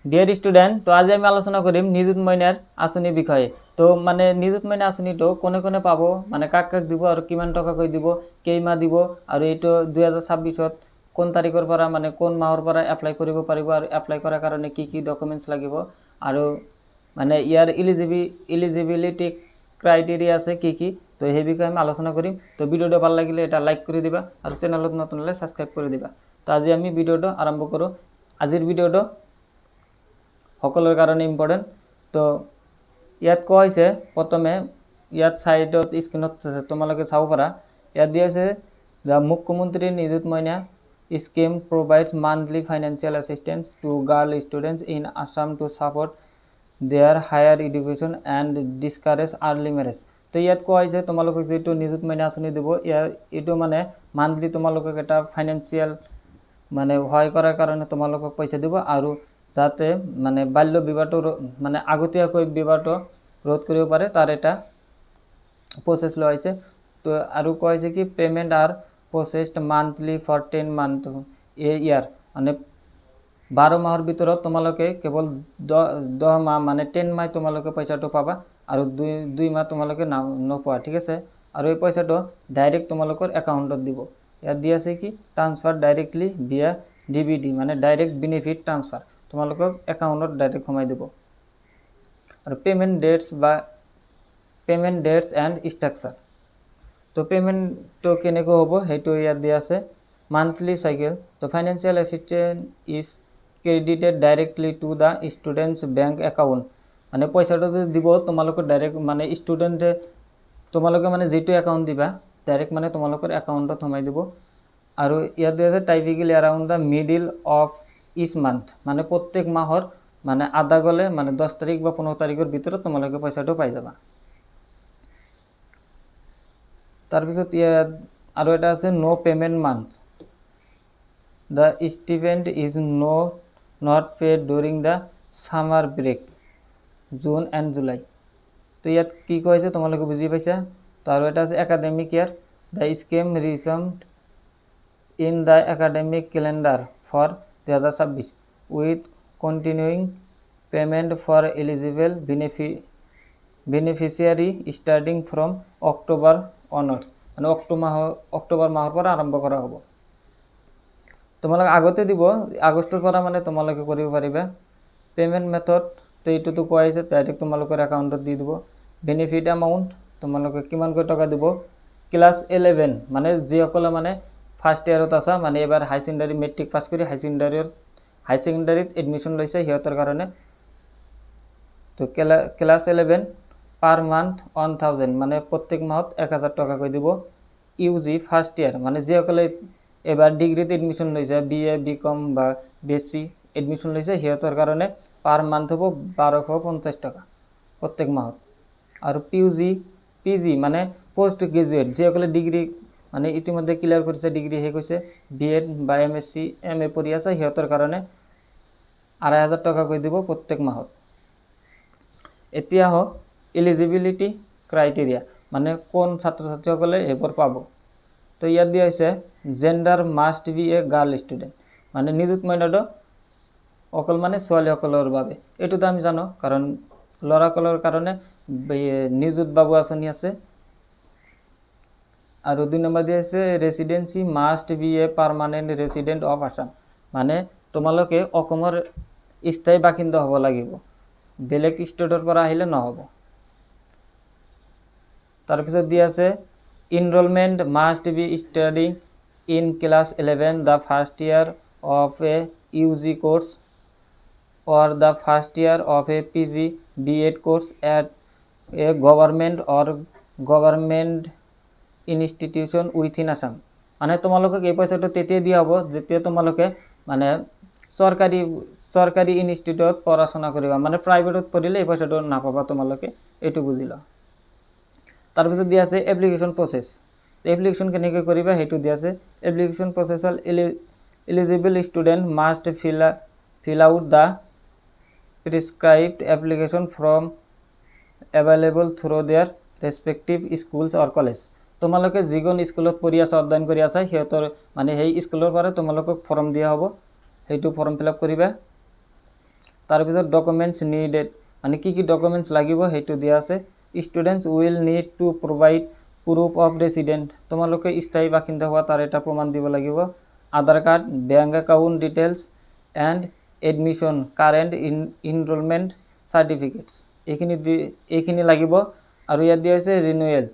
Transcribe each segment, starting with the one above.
Dear student, তো আজ আমি আলোচনা করিম নিযুত মইনার আঁচনি বিষয়ে। তো মানে নিযুত মইনা আঁচনিটো কোনে কোনে পাব, মানে কাক কাক দিব আর কিমান টকা কৈ দিব, কেইমা দিব, আর এইটো 2026 কোন তাৰিখৰ পৰা মানে কোন মাহৰ পৰা এপ্লাই কৰিব পাৰিব, আৰু এপ্লাই কৰাৰ কাৰণে কি কি ডকুমেণ্টছ লাগিব, আৰু মানে ইয়াৰ ইলিজিবিলিটি ক্ৰাইটেৰিয়া আছে কি কি, তো সেই বিষয়ে আমি আলোচনা কৰিম। তো ভিডিওটো ভাল লাগিলে এটা লাইক কৰি দিবা আৰু চেনেলত নতুন হলে সাবস্ক্ৰাইব কৰি দিবা। তো আজি আমি ভিডিওটো আৰম্ভ কৰোঁ। আজিৰ ভিডিওটো সকলোৰ কাৰণে ইম্পৰ্টেণ্ট। তো ইয়াত কোৱা হৈছে, প্ৰথমে ইয়াত সাইডত স্ক্ৰীনত তোমালোকে চাব পাৰা, ইয়াত দিয়া আছে দ্য মুখ্যমন্ত্ৰী নিযুত মইনা scheme provides monthly financial assistance to girl students in Assam to support their higher education and discourage early marriage। তো ইয়াত কোৱা হৈছে তোমালোকক যেটো নিযুত মইনা আঁচনি দিব, এইটো মানে মান্থলি তোমালোকক এটা ফাইনেন্সিয়াল মানে সহায় কৰাৰ কাৰণে তোমালোকক পইচা দিব, আৰু যাতে মানে বাল্য বিবাহটো মানে আগতীয়াকৈ বিবাহটো ৰোধ কৰিব পাৰে তাৰ এটা প্ৰচেছ লোৱা হৈছে। তো আৰু কোৱা হৈছে কি payment are processed monthly for 10 month a year, মানে 12 মাহৰ ভিতৰত তোমালোকে কেৱল 10 মাহ মানে 10 মাহ তোমালোকে পইচাটো পাবা, আৰু 2 মাহ তোমালোকে নোপোৱা, ঠিক আছে। আৰু এই পইচাটো ডাইৰেক্ট তোমালোকৰ একাউণ্টত দিব। ইয়াত দিয়া আছে কি ট্ৰান্সফাৰ ডাইৰেক্টলি ভিয়া ডিবিডি, মানে ডাইৰেক্ট বেনিফিট ট্ৰান্সফাৰ তোমালোকক একাউণ্টত ডাইৰেক্ট সোমাই দিব। আৰু পেমেণ্ট ডেটছ এণ্ড ষ্ট্ৰাকচাৰ, তো পেমেণ্টটো কেনেকৈ হ'ব সেইটো ইয়াত দিয়া আছে। মান্থলি চাইকেল, তো financial assistance is credited directly to the students bank account, মানে পইচাটো দিব তোমালোকৰ ডাইৰেক্ট, মানে ষ্টুডেণ্টে তোমালোকে মানে যিটো একাউণ্ট দিবা ডাইৰেক্ট মানে তোমালোকৰ একাউণ্টত সোমাই দিব। আৰু ইয়াত দিয়া আছে typically around the middle of each month, মানে প্ৰত্যেক মাহৰ মানে আধা গ'লে মানে 10 তাৰিখ বা 15 তাৰিখৰ ভিতৰত তোমালোকে পইচাটো পাই যাবা। তাৰপিছত ইয়াত আৰু এটা আছে no payment month, the stipend is not paid during the summer break June and July. তো ইয়াত কি কৈছে তোমালোকে বুজি পাইছা। তো আৰু এটা আছে academic year, the scheme resumed in the academic calendar for 2026 with continuing payment for eligible beneficiary starting from October onwards, মানে অক্টোবৰ মাহৰ পৰা আৰম্ভ কৰা হ'ব। তোমালোকে আগতে দিব, আগষ্টৰ পৰা মানে তোমালোকে কৰিব পাৰিবা। পেমেণ্ট মেথড, তো এইটোতো কোৱা হৈছে ডাইৰেক্ট তোমালোকৰ একাউণ্টত দি দিব। বেনিফিট এমাউণ্ট, তোমালোকে কিমানকৈ টকা দিব। ক্লাছ 11 মানে যিসকলে মানে ফাৰ্ষ্ট ইয়াৰত আছা, মানে এবাৰ হাই ছেকেণ্ডাৰী মেট্ৰিক পাছ কৰি হাই ছেকেণ্ডাৰীত এডমিশ্যন লৈছে সিহঁতৰ কাৰণে। তো ক্লাছ 11 পাৰ মান্থ 1000, মানে প্ৰত্যেক মাহত 1000 টকাকৈ দিব। ইউজি ফাৰ্ষ্ট ইয়াৰ, মানে যিসকলে এবাৰ ডিগ্ৰীত এডমিশ্যন লৈছে, BA BCom বা BSc এডমিশ্যন লৈছে সিহঁতৰ কাৰণে পাৰ মান্থ হ'ব 1250 টকা প্ৰত্যেক মাহত। আৰু PG মানে পোষ্ট গ্ৰেজুৱেট, যিসকলে ডিগ্ৰী মানে ইতিমধ্যে ক্লিয়াৰ কৰিছে, ডিগ্ৰী শেষ হৈছে, BEd বা MSc MA পঢ়ি আছে সিহঁতৰ কাৰণে 2500 টকাকৈ দিব প্ৰত্যেক মাহত। এতিয়া হওক এলিজিবিলিটি ক্ৰাইটেৰিয়া, মানে কোন ছাত্ৰ ছাত্ৰীসকলে এইবোৰ পাব। তো ইয়াত দিয়া হৈছে gender must B A girl student, মানে নিযুত মইনাটো অকল মানে ছোৱালীসকলৰ বাবে, এইটোতো আমি জানো, কাৰণ ল'ৰাসকলৰ কাৰণে নিযুত বাবু আঁচনি আছে। আৰু 2 নম্বৰ দিয়া আছে residency must B A permanent resident of Assam, মানে তোমালোকে অসমৰ স্থায়ী বাসিন্দা হ'ব লাগিব, বেলেগ ষ্টেটৰ পৰা আহিলে নহ'ব। তাৰপিছত দিয়া আছে enrollment must be studying in class 11 the first year of a UG course or the first year of a PG BEd course at a government or government institution within Assam, মানে তোমালোকক এই পইচাটো তেতিয়া দিয়া হ'ব যেতিয়া তোমালোকে মানে চৰকাৰী ইনষ্টিটিউটত পঢ়া-শুনা কৰিবা, মানে প্ৰাইভেটত পঢ়িলে এই পইচাটো নাপাবা তোমালোকে, এইটো বুজি লওঁ। তাৰপিছত দিয়া আছে এপ্লিকেশ্যন প্ৰচেছ, এপ্লিকেশ্যন কেনেকৈ কৰিবা সেইটো দিয়া আছে। এপ্লিকেশ্যন প্ৰচেছ হ'ল eligible student must fill out the prescribed application form available through their respective schools or college, তোমালোকে যিখন স্কুলত পঢ়ি আছা, অধ্যয়ন কৰি আছা, সিহঁতৰ মানে সেই স্কুলৰ পৰা তোমালোকক ফৰ্ম দিয়া হ'ব, সেইটো ফৰ্ম ফিল আপ কৰিবা। তাৰপিছত ডকুমেণ্টছ নিডেড মানে কি ডকুমেণ্টছ লাগিব সেইটো দিয়া আছে। Students will need to provide proof of resident, তোমালোকে স্থায়ী বাসিন্দা হোৱা তাৰ এটা প্ৰমাণ দিব লাগিব। Aadhaar card, bank account details and admission current enrolment certificates এইখিনি লাগিব। আৰু ইয়াত দিয়া আছে ৰিনিউৱেল,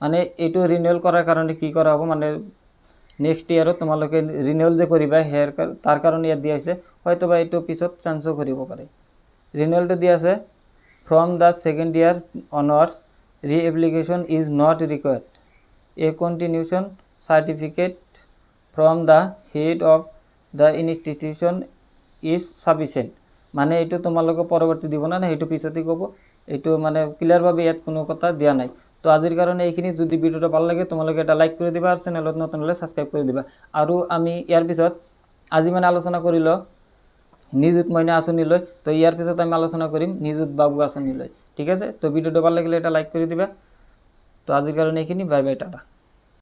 মানে এইটো ৰিনিউৱেল কৰাৰ কাৰণে কি কৰা হ'ব, মানে নেক্সট ইয়াৰত তোমালোকে ৰিনিউৱেল যে কৰিবা তাৰ কাৰণে ইয়াত দিয়া আছে, হয়তো বা এইটো পিছত চেঞ্জো কৰিব পাৰে। ৰিনিউৱেলটো দিয়া আছে from the second year onwards reapplication is not required, a continuation certificate from the head of the institution is sufficient, মানে এইটো তোমালোকে পৰৱৰ্তী দিব না সেইটো পিছতেই ক'ব, এইটো মানে ক্লিয়াৰভাৱে ইয়াত কোনো কথা দিয়া নাই। তো আজিৰ কাৰণে এইখিনি। যদি ভিডিওটো ভাল লাগে তোমালোকে এটা লাইক কৰি দিবা আৰু চেনেলত নতুন হ'লে ছাবস্ক্ৰাইব কৰি দিবা। আৰু আমি ইয়াৰ পিছত আজি মানে আলোচনা কৰিলোঁ নিযুত মইনা আঁচনিলৈ, তো ইয়াৰ পিছত আমি আলোচনা কৰিম নিযুত বাবু আঁচনিলৈ। ঠিক আছে, তো ভিডিওটো ভাল লাগিলে এটা লাইক কৰি দিবা। তো আজিৰ কাৰণে এইখিনি, বাই বাই, টাটা।